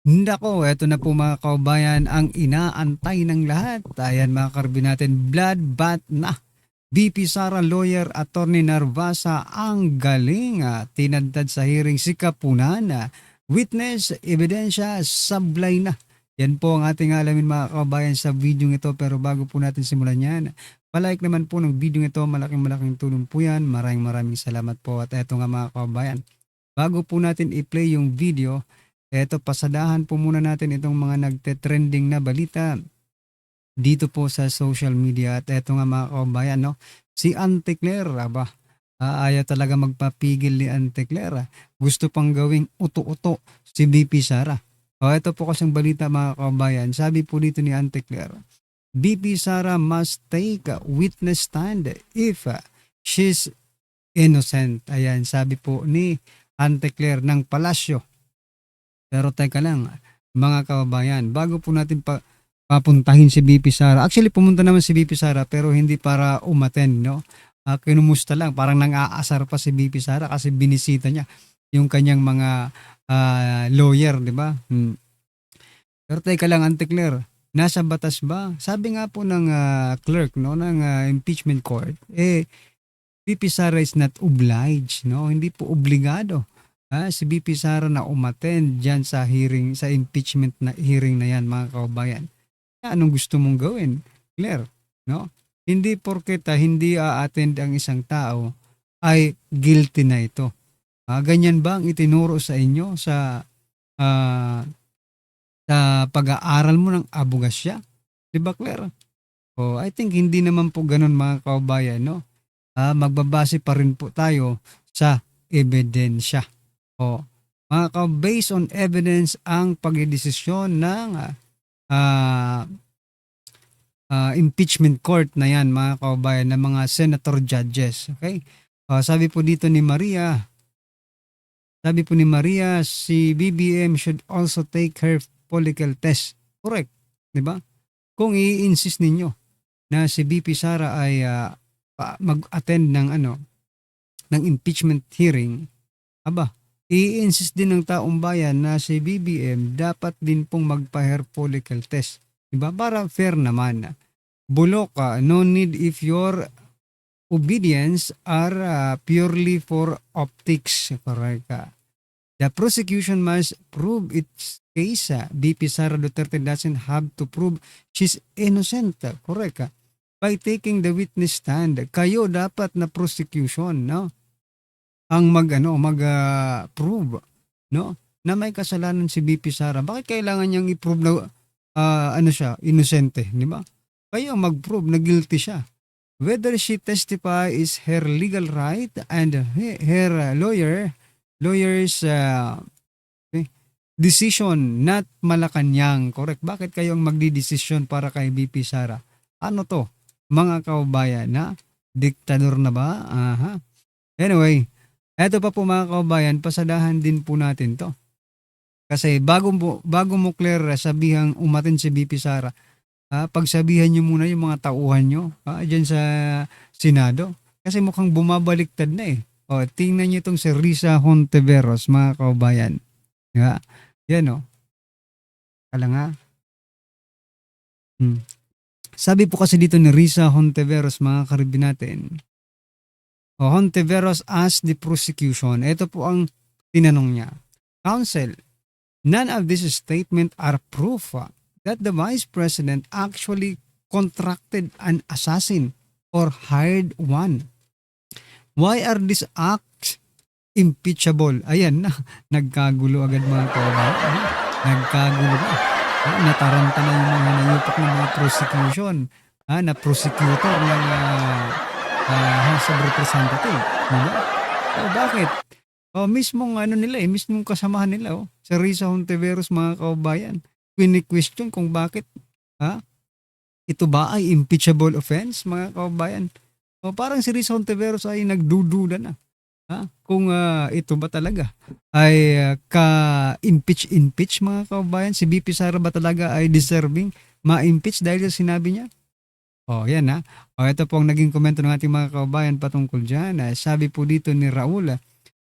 Nako, eto na po mga kaubayan ang inaantay ng lahat. Ayan mga karbi natin, bloodbath na. VP Sara Lawyer Attorney Narvasa ang galing tinadtad sa hearing si Kapunan. Witness, ebidensya, sablay na. Yan po ang ating alamin mga kaubayan sa video ito. Pero bago po natin simulan yan, palike naman po ng video ito. Malaking tulong po yan. Maraming salamat po. At eto nga mga kaubayan, bago po natin i-play yung video, eto, pasadahan po muna natin itong mga nagte-trending na balita dito po sa social media. At eto nga mga kabayan, no? Si Auntie Claire, ayaw talaga magpapigil ni Auntie Claire. Gusto pang gawing uto-uto si BP Sara. O eto po kasing balita mga kabayan. Sabi po dito ni Auntie Claire, BP Sara must take a witness stand if she's innocent. Ayan, sabi po ni Auntie Claire ng Palasyo. Pero teka lang, mga kababayan, bago po natin papuntahin si BP Sara. Actually, pumunta naman si BP Sara pero hindi para umattend, no? Kinumusta lang, parang nang-aasar pa si BP Sara kasi binisita niya yung kanyang mga lawyer, di ba? Pero teka lang, Auntie Claire, nasa batas ba? Sabi nga po ng clerk, no, ng impeachment court, BP Sara is not obliged, no? Hindi po obligado si BP Sara na umattend dyan sa hearing, sa impeachment na hearing na yan mga kaubayan. Anong gusto mong gawin? Claire, no? Hindi porket hindi a-attend ang isang tao ay guilty na ito. Ganyan ba ang itinuro sa inyo sa pag-aaral mo ng abogasya? Di ba Claire? I think hindi naman po ganun mga kaubayan, no? Magbabase pa rin po tayo sa ebidensya. Based on evidence ang pagdedesisyon ng impeachment court na yan mga kaubayan ng mga senator judges. Okay? Sabi po ni Maria, si BBM should also take her political test. Correct. Di ba? Kung i-insist ninyo na si BP Sara ay mag-attend ng impeachment hearing, i-insist din ng taong bayan na si BBM dapat din pong magpa-hair follicle test. Diba? Para fair naman. Bulok, no need if your obedience are purely for optics. Correct. The prosecution must prove its case. BP Sara Duterte doesn't have to prove she's innocent. Correct. By taking the witness stand, kayo dapat na prosecution, no? Ang mag-prove, no, na may kasalanan si BP Sara. Bakit kailangan niyang i-prove na siya, inosente, di ba? Kaya mag-prove na guilty siya. Whether she testify is her legal right and her lawyer's decision, not Malacanang. Correct? Bakit kayo ang magdi-decision para kay BP Sara? Ano to? Mga kaubayan na diktador na ba? Anyway, eto pa po mga kaubayan, pasadahan din po natin to. Kasi bago mo Claire sabihang umatin si BP Sara, pagsabihan nyo muna yung mga tauhan nyo dyan sa Senado. Kasi mukhang bumabaliktad na eh. Tingnan nyo itong si Risa Hontiveros mga kaubayan. Diba? Yan Kala nga. Sabi po kasi dito ni Risa Hontiveros mga karibin natin, Hontiveros asked the prosecution, ito po ang tinanong niya, Counsel, none of these statements are proof that the Vice President actually contracted an assassin or hired one. Why are these acts impeachable? Ayan na, nagkagulo agad mga kaubayan. Nagkagulo na. Nataranta na yung mga nayupak ng mga prosecution. Na prosecutor ng House of Representative. Diba? Bakit? Mismong mismong kasamahan nila, sa Risa Hontiveros mga kaubayan. Question kung bakit, ito ba ay impeachable offense mga kaubayan? Parang si Risa Hontiveros ay nagdududa na. Kung ito ba talaga ay ka-impeach mga kaubayan? Si BP Sara ba talaga ay deserving ma-impeach dahil sa sinabi niya? Yan ito po ang naging komento ng ating mga kaubayan patungkol dyan. Sabi po dito ni Raul,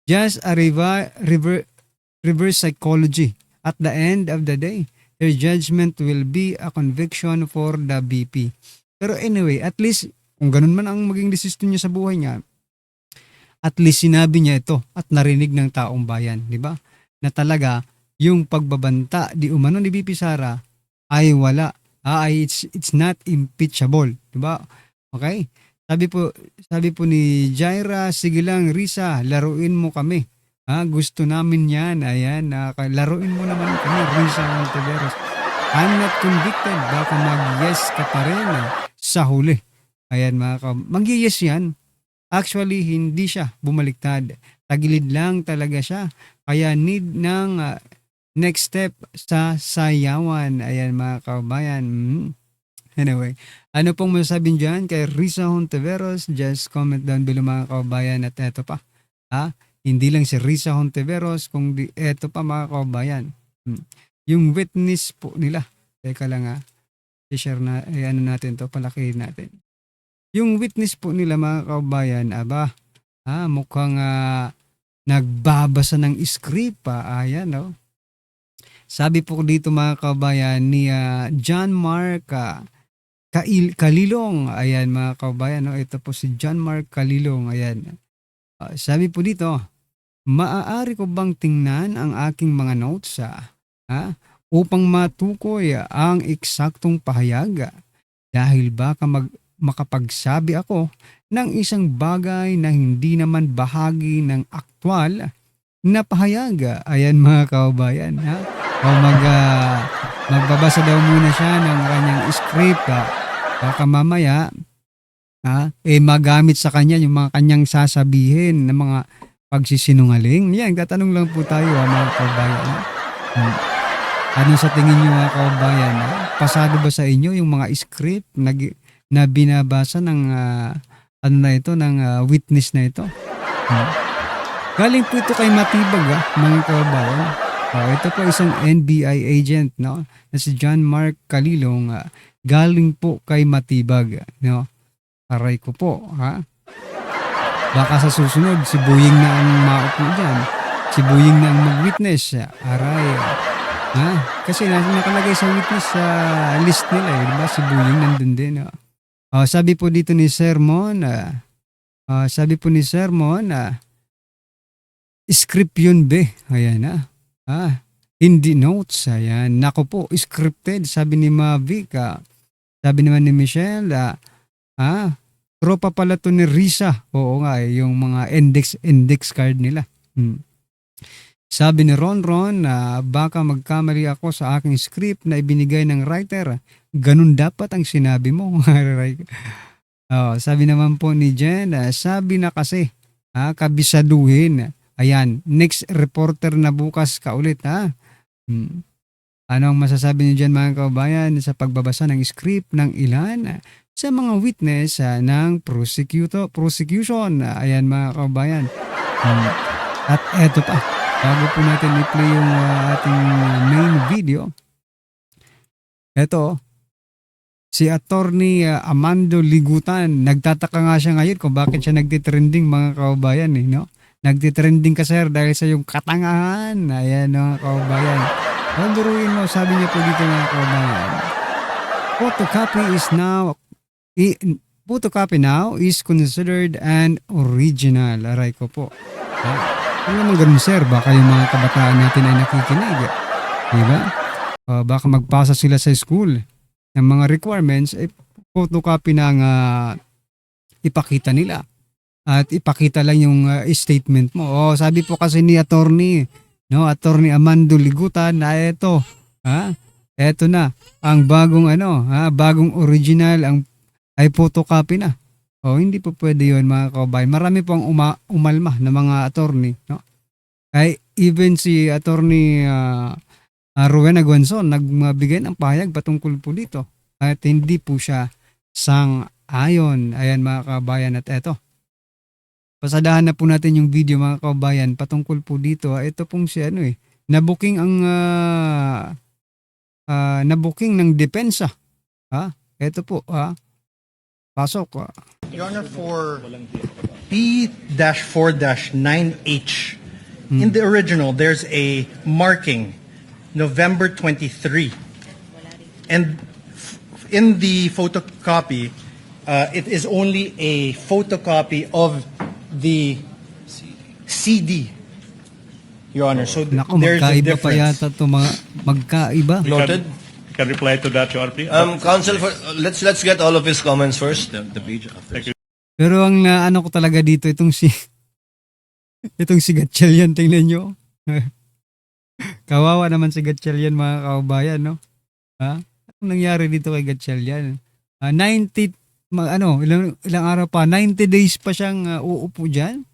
just a reverse psychology At the end of the day, their judgment will be a conviction for the BP. Pero anyway, at least, kung ganun man ang maging desisyon niya sa buhay niya, at least sinabi niya ito at narinig ng taong bayan, di ba? Na talaga, yung pagbabanta di umano ni BP Sara ay wala. It's not impeachable, di ba? Okay? Sabi po ni Jaira, sige lang Risa, laruin mo kami. Gusto namin yan. Ayan, laruin mo naman kami, Risa Monteveros. I'm not convicted. Baka mag-yes ka pa rin sa huli. Ayan mag-yes yan. Actually, hindi siya bumaliktad. Tagilid lang talaga siya. Kaya need ng next step sa sayawan. Ayan mga kabayan. Anyway, ano pong masasabi dyan kay Risa Hontiveros? Just comment down below mga kabayan. At eto pa, hindi lang si Risa Hontiveros, kundi eto pa mga kabayan. Yung witness po nila. Teka lang i-share na, ano natin to, palakihin natin. Yung witness po nila mga kabayan, mukhang nagbabasa ng script pa. Ayan, no? Sabi po dito mga kabayan ni John Mark Kalilong. Ayan mga kabayan, no? Ito po si John Mark Kalilong. Ayan. Sabi po dito, maaari ko bang tingnan ang aking mga notes upang matukoy ang eksaktong pahayag? Dahil baka makapagsabi ako ng isang bagay na hindi naman bahagi ng aktwal na pahayag. Ayan mga kabayan. O magbabasa daw muna siya ng kanyang script. Baka mamaya magamit sa kanya yung mga kanyang sasabihin ng mga pagsisinungaling. Yan, tatanong lang po tayo mga kabayan. Ano sa tingin niyo mga kabayan? Pasado ba sa inyo yung mga script na binabasa ng ng witness na ito? Galing po ito kay Matibag mga kabayan. Ito po isang NBI agent, no, na si John Mark Kalilong, galing po kay Matibag, no. Aray ko po, baka sa susunod si Buying na ang maupo diyan. Si Buying na ang mag-witness. Aray. Kasi nakalagay sa witness sa list nila, di ba? Si Buying nandun din. Sabi po dito ni Sermon, script yun be. Ayan hindi notes. Ayan. Nako po, scripted. Sabi ni Mavic. Sabi naman ni Michelle, tropa pala to ni Risa. Oo nga, yung mga index card nila. Sabi ni Ron, baka magkamali ako sa aking script na ibinigay ng writer. Ganun dapat ang sinabi mo. Sabi naman po ni Jen, sabi na kasi, kabisaduhin. Ayan, next reporter na bukas ka ulit. Ano ang masasabi niyo dyan mga kabayan sa pagbabasa ng script ng ilan sa mga witness ng prosecution? Ayan mga kabayan. At eto pa, bago po natin i-play yung ating main video. Eto, si Attorney Amando Ligutan, nagtataka nga siya ngayon kung bakit siya nagtitrending mga kabayan. No? Nagtitrending ka sir dahil sa yung katangahan. Ayan mga kabayan. Duruin mo, sabi niya po dito mga kabayan. Photocopy now is considered an original. Aray ko po. Ano naman ganun sir, baka yung mga kabataan natin ay nakikinig. Diba? Baka magpasa sila sa school ng mga requirements, photocopy na nga ipakita nila. At ipakita lang yung statement mo. Sabi po kasi ni Attorney Amando Ligutan na ito na ang bagong bagong original ay photocopy na. Hindi po pwede yun mga kabayan. Marami pong umalma na mga attorney, no? Ay even si Attorney Rowena Guanzon nagbigay ng pahayag patungkol po dito at hindi po siya sang-ayon. Ayan mga kabayan, at eto, pasadahan na po natin yung video mga kabayan patungkol po dito. Ito pong si nabuking ng depensa. Ito po pasok. Your Honor, for P-4-9H, in the original there's a marking November 23. And in the photocopy, it is only a photocopy of the CD, Your Honor. So Naku, there's a magkaiba pa difference. yata ito mga magkaiba. Noted. You can reply to that, Your Honor, please. Counsel, let's get all of his comments first. Pero ang ano ko talaga dito itong si itong si Gatchalian, tingnan nyo. Kawawa naman si Gatchalian, mga kaubayan, no? Ha? Anong nangyari dito kay Gatchalian? 90 ilang araw pa, 90 days pa siyang uupo diyan.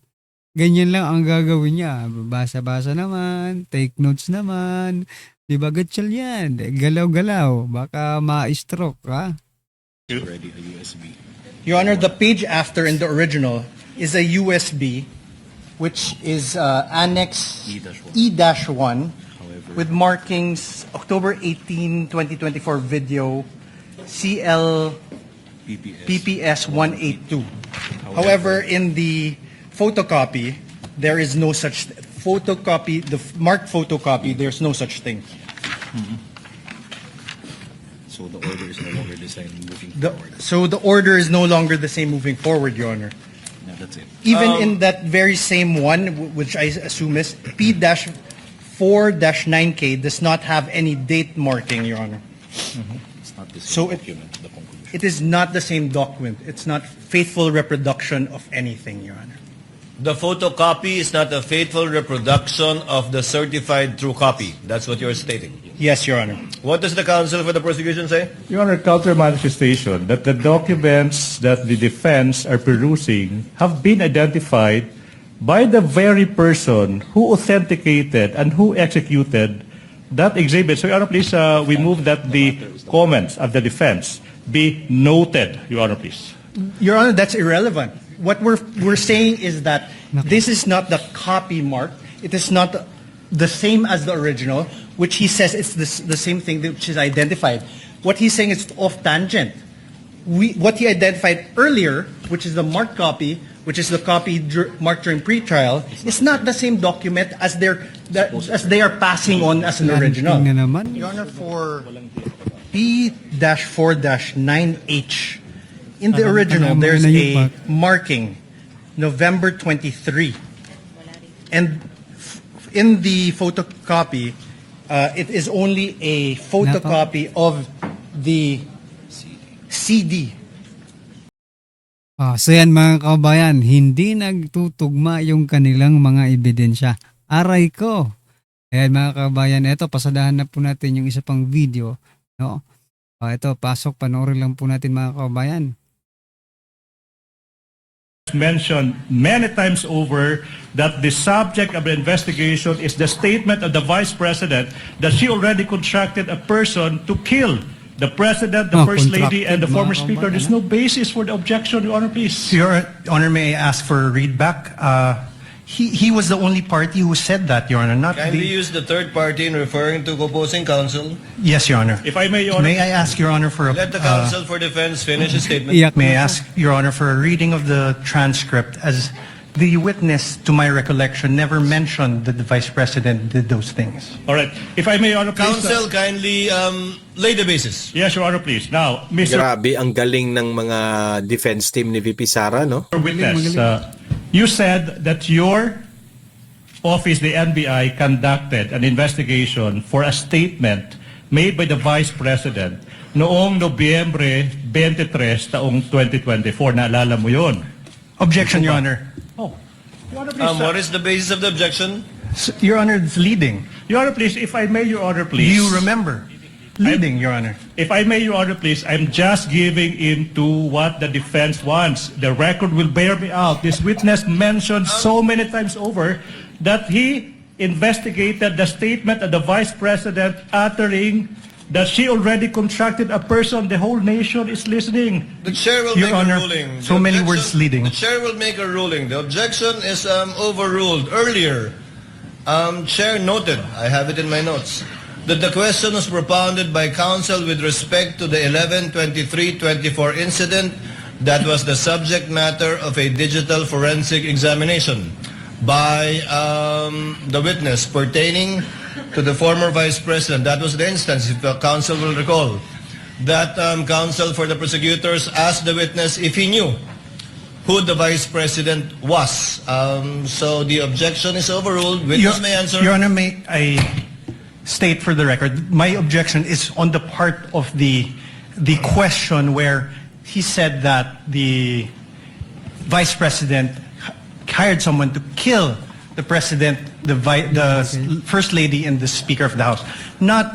Ganyan lang ang gagawin niya. Basa-basa naman, take notes naman. 'Di ba Gatchalian? Galaw-galaw, baka ma-stroke, ha? Your Honor, the page after in the original is a USB, which is Annex E-1 with markings October 18, 2024 video CL PPS 182. However, in the photocopy, there is no such photocopy, the marked photocopy, there's no such thing. So the order is no longer the same moving The, forward. so the order is no longer the same moving forward, Your Honor. Yeah, that's it. Even in that very same one, which I assume is P-4-9K, does not have any date marking, Your Honor. It's not the same So document, the conclusion. It is not the same document. It's not faithful reproduction of anything, Your Honor. The photocopy is not a faithful reproduction of the certified true copy. That's what you're stating. Yes, Your Honor. What does the counsel for the prosecution say? Your Honor, counter manifestation that the documents that the defense are perusing have been identified by the very person who authenticated and who executed that exhibit. So, Your Honor, please, we move that the comments of the defense be noted, Your Honor, please. Your Honor, that's irrelevant. What we're saying is that this is not the copy mark. It is not the same as the original, which he says it's the same thing which is identified. What he's saying is off tangent. What he identified earlier, which is the marked copy, which is the copy marked during pre-trial, is not the same document as they are passing on as an original. Planting na naman. Your Honor, for P-4-9H, in the original, there's a marking, November 23. And in the photocopy, it is only a photocopy of the CD. So yan mga kabayan, hindi nagtutugma yung kanilang mga ebidensya. Aray ko. Ayan mga kabayan, eto pasadahan na po natin yung isa pang video. No? Ito, pasok, panoorin lang po natin mga kabayan. Mentioned many times over that the subject of the investigation is the statement of the Vice President that she already contracted a person to kill the President, the First Lady, and the former Speaker. There's no basis for the objection, Your Honor, please. Your Honor, may I ask for a readback? He was the only party who said that, Your Honor, not Kindly the... use the third party in referring to opposing counsel. Yes, Your Honor. If I may, Your Honor. May I ask, Your Honor, for a... Let the counsel for defense finish his statement. Iyak May I na. ask, Your Honor, for a reading of the transcript, as the witness, to my recollection, never mentioned that the Vice President did those things. All right. If I may, Your Honor, please. Counsel, kindly lay the basis. Yes, Your Honor, please. Now, Mr. Grabe, ang galing ng mga defense team ni VP Sara, no? Witness, you said that your office, the NBI, conducted an investigation for a statement made by the Vice President noong Nobyembre 23 taong 2024. Naalala mo yun? Objection, Your Honor. Oh. Your Honor, please. What is the basis of the objection? Your Honor, it's leading. Your Honor, please, if I may, Your Honor, Do please. you remember? Leading, Your Honor. If I may, Your Honor, please, I'm just giving in to what the defense wants. The record will bear me out. This witness mentioned so many times over that he investigated the statement of the Vice President uttering that she already contracted a person. The whole nation is listening. The chair will Your make Honor, a ruling. so many words leading. The chair will make a ruling. The objection is overruled. Earlier, chair noted, I have it in my notes, that the question was propounded by counsel with respect to the 11/23/24 incident that was the subject matter of a digital forensic examination by the witness pertaining to the former Vice President. That was the instance, if the counsel will recall, that counsel for the prosecutors asked the witness if he knew who the Vice President was. So the objection is overruled. Witness may answer. Your Honor, may I state for the record, my objection is on the part of the question where he said that the Vice President hired someone to kill the President, the First Lady, and the Speaker of the House, not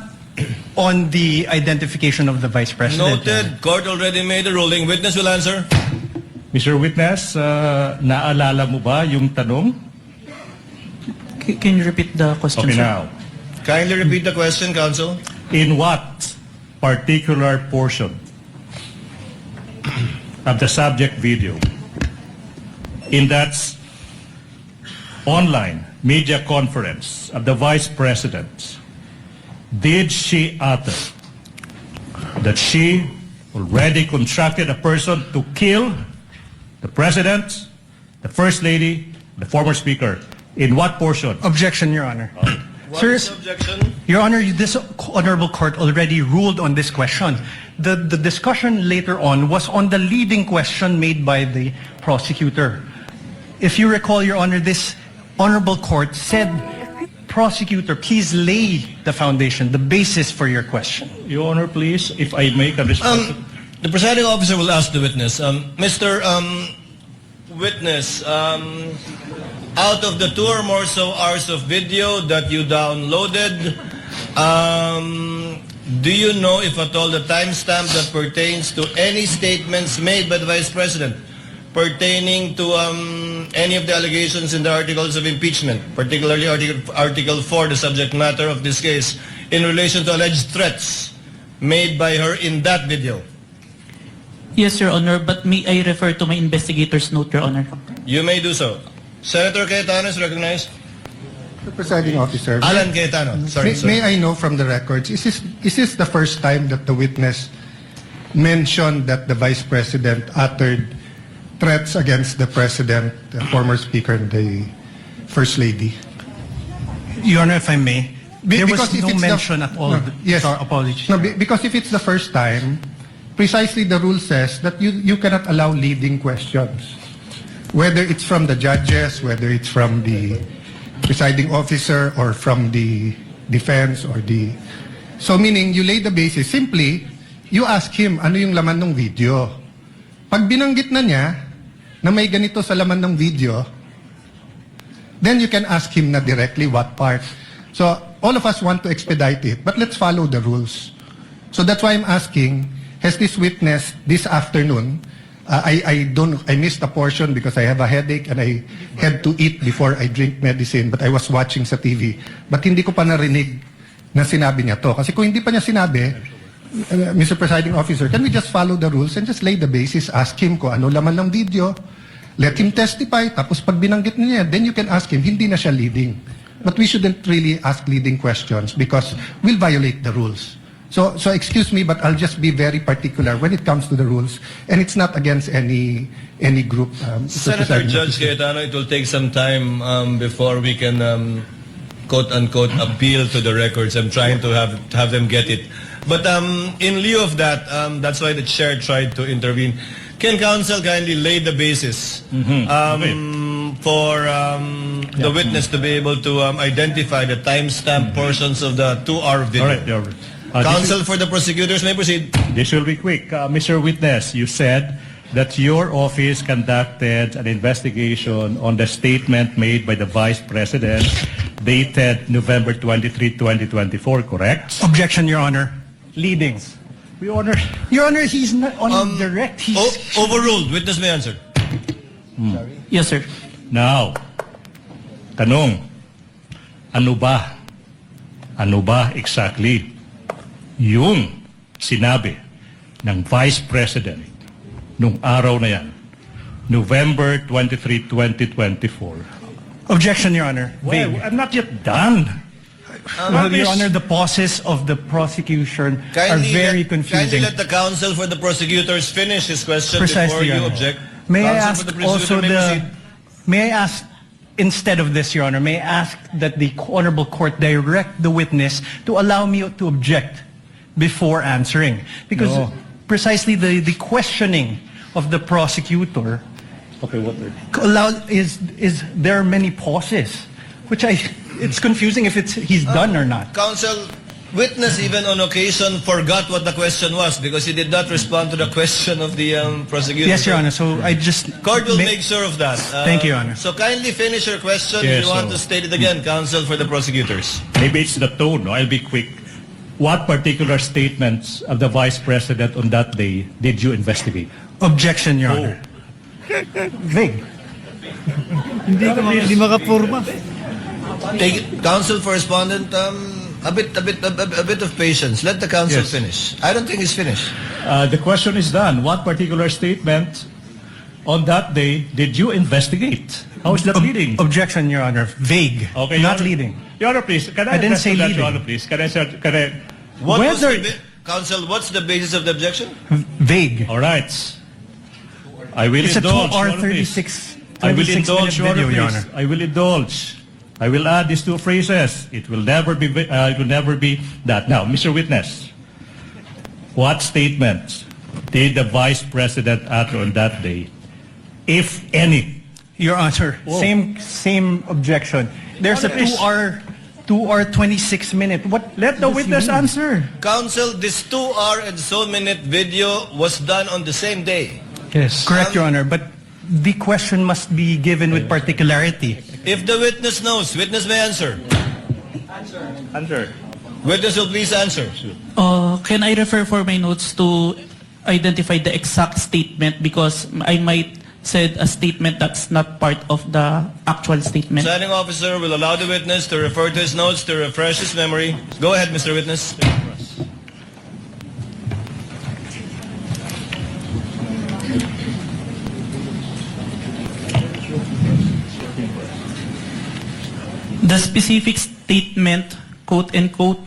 on the identification of the Vice President. Noted. Court already made a ruling. Witness will answer. Mr. Witness, naalala mo ba yung tanong? Can you repeat the question, Okay, sir? now. Kindly repeat the question, counsel. In what particular portion of the subject video in that online media conference of the Vice President did she utter that she already constructed a person to kill the President, the First Lady, the former Speaker? In what portion? Objection, Your Honor. What Sir, is the objection? Your Honor, this honorable court already ruled on this question. The discussion later on was on the leading question made by the prosecutor. If you recall, Your Honor, this honorable court said, prosecutor, please lay the foundation, the basis for your question. Your Honor, please, if I may can respond. The presiding officer will ask the witness. Mr. Witness, out of the 2 or more so hours of video that you downloaded, do you know, if at all, the timestamp that pertains to any statements made by the Vice President pertaining to any of the allegations in the articles of impeachment, particularly Article 4, the subject matter of this case, in relation to alleged threats made by her in that video? Yes, Your Honor, but may I refer to my investigator's note, Your Honor? You may do so. Senator Cayetano is recognized. The presiding officer, Alan Cayetano. Sorry, sir. may I know from the records, is this the first time that the witness mentioned that the Vice President uttered threats against the President, the former Speaker, and the First Lady? Your Honor, if I may, there was Because if no it's mention at all. No, yes. Sorry, apologies. No, because if it's the first time, precisely the rule says that you cannot allow leading questions. Whether it's from the judges, whether it's from the presiding officer, or from the defense, or the... So meaning, you lay the basis. Simply, you ask him, ano yung laman ng video? Pag binanggit na niya, na may ganito sa laman ng video, then you can ask him na directly what part. So, all of us want to expedite it, but let's follow the rules. So that's why I'm asking, has this witness this afternoon, I missed a portion because I have a headache and I had to eat before I drink medicine, but I was watching sa TV. But hindi ko pa narinig na sinabi niya to. Kasi kung hindi pa niya sinabi, Mr. Presiding Officer, can we just follow the rules and just lay the basis, ask him kung ano laman ng video, let him testify, tapos pag binanggit niya, then you can ask him, hindi na siya leading. But we shouldn't really ask leading questions because we'll violate the rules. So excuse me, but I'll just be very particular when it comes to the rules, and it's not against any group. Senator Judge Cayetano, it will take some time before we can quote-unquote appeal to the records. I'm trying to have them get it. But in lieu of that, that's why the chair tried to intervene. Can counsel kindly lay the basis for the witness to be able to identify the timestamp portions of the 2-hour video? All right, Your Honor. Counsel for the prosecutors may proceed. This will be quick. Mr. Witness, you said that your office conducted an investigation on the statement made by the Vice President dated November 23, 2024, correct? Objection, Your Honor. Leading. Your Honor. Your Honor, he's not on direct. He's Overruled. Witness may answer. Yes, sir. Now, tanong, ano ba exactly yung sinabi ng Vice President nung araw na yan, November 23, 2024? Objection, Your Honor. Well, I'm not yet done. Well, Your Honor, the pauses of the prosecution are very Kindly confusing. let the counsel for the prosecutors finish his question before Precisely, Your you Honor. object. May I Counsel ask for the also prosecutor may proceed. may I ask instead of this, Your Honor, may I ask that the Honorable Court direct the witness to allow me to object before answering? Because No. precisely the questioning of the prosecutor Okay, what? is there are many pauses, which it's confusing if he's done or not. Counsel, witness even on occasion forgot what the question was because he did not respond to the question of the prosecutor. Yes, Your Honor. So I just Court will make sure of that. Thank you, Your Honor. So kindly finish your question. Yes, if you want so- to state it again, counsel for the prosecutors. Maybe it's the tone. No? I'll be quick. What particular statements of the Vice President on that day did you investigate? Objection, Your Honor. Vague. Hindi makapurma. Take counsel for respondent. A bit of patience. Let the counsel Yes. finish. I don't think he's finished. The question is done. What particular statement on that day did you investigate? How is that leading? Objection, Your Honor. Vague. Okay, Not Your Honor. leading. Your Honor, please. Can I I didn't address say to that, leading. Your Honor, please? Can I? What was Whether- counsel, what's the basis of the objection? Vague. All right. I will It's a 2 indulge. hour Your Honor, please. 36 I will 26 indulge, minute video, Your Honor. I will indulge. I will add these two phrases. It will never be. It will never be that. Now, Mr. Witness, what statements did the Vice President utter on that day, if any? Your Honor, Whoa. same objection. There's a Honor, please. 2 hour 26 minute. What? Let the does he witness mean? answer. Counsel, this 2 hour and so minute video was done on the same day. Yes. Correct, Your Honor. But the question must be given with particularity. If the witness knows, witness may answer. Answer. Witness will please answer. Can I refer for my notes to identify the exact statement because I might said a statement that's not part of the actual statement. Presiding officer will allow the witness to refer to his notes to refresh his memory. Go ahead, Mr. Witness. The specific statement, quote and quote,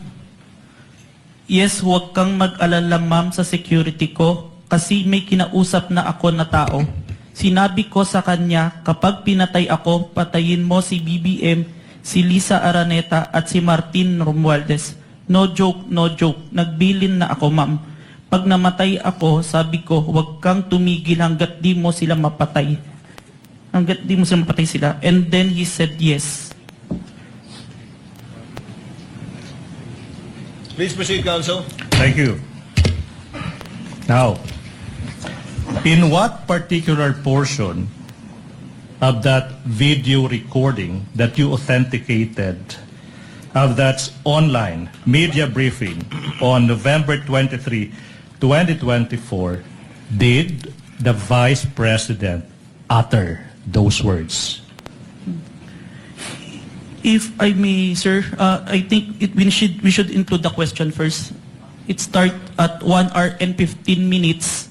yes, huwag kang mag-alala ma'am sa security ko kasi may kinausap na ako na tao. Sinabi ko sa kanya, kapag pinatay ako, patayin mo si BBM, si Lisa Araneta at si Martin Romualdez. No joke, no joke. Nagbilin na ako ma'am. Pag namatay ako, sabi ko, huwag kang tumigil hanggat di mo sila mapatay. Hanggat di mo sila mapatay sila. And then he said yes. Please proceed, counsel. Thank you. Now, in what particular portion of that video recording that you authenticated of that online media briefing on November 23, 2024, did the Vice President utter those words? If I may, sir, I think we should include the question first. It start at 1 hour and 15 minutes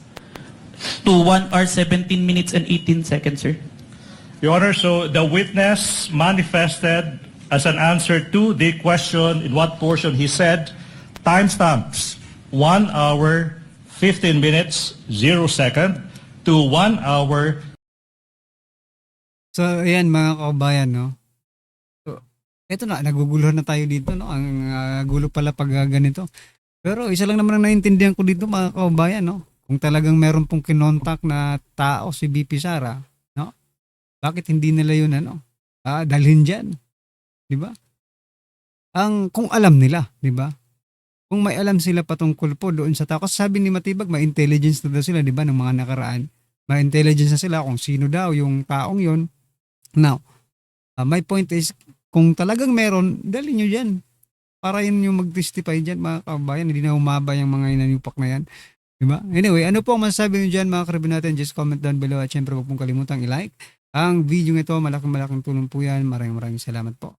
to 1 hour 17 minutes and 18 seconds, sir. Your Honor, so the witness manifested as an answer to the question in what portion he said, timestamps 1 hour 15 minutes 0 second to 1 hour. So, ayan mga kaubayan, no? So, eto na, naguguluhan na tayo dito, no? Ang gulo pala pag ganito. Pero isa lang naman ang naintindihan ko dito, mga kaubayan, no? Kung talagang meron pong kinontak na tao si BP Sara, no? Bakit hindi nila yun, ano? Dalhin dyan. Di ba? Kung alam nila, di ba? Kung may alam sila patungkol po doon sa tao. Kasi sabi ni Matibag, may intelligence na daw sila, di ba, ng mga nakaraan. May intelligence na sila kung sino daw yung taong yon. Now, my point is, kung talagang meron, dali nyo dyan. Para yun yung mag-testify dyan, mga kabayan. Hindi na humaba yung mga inanyupak na yan. Diba? Anyway, ano po ang masasabi nyo dyan, mga karabin natin? Just comment down below at syempre huwag pong kalimutang i-like ang video ito. Malaking tulong po yan. Maraming salamat po.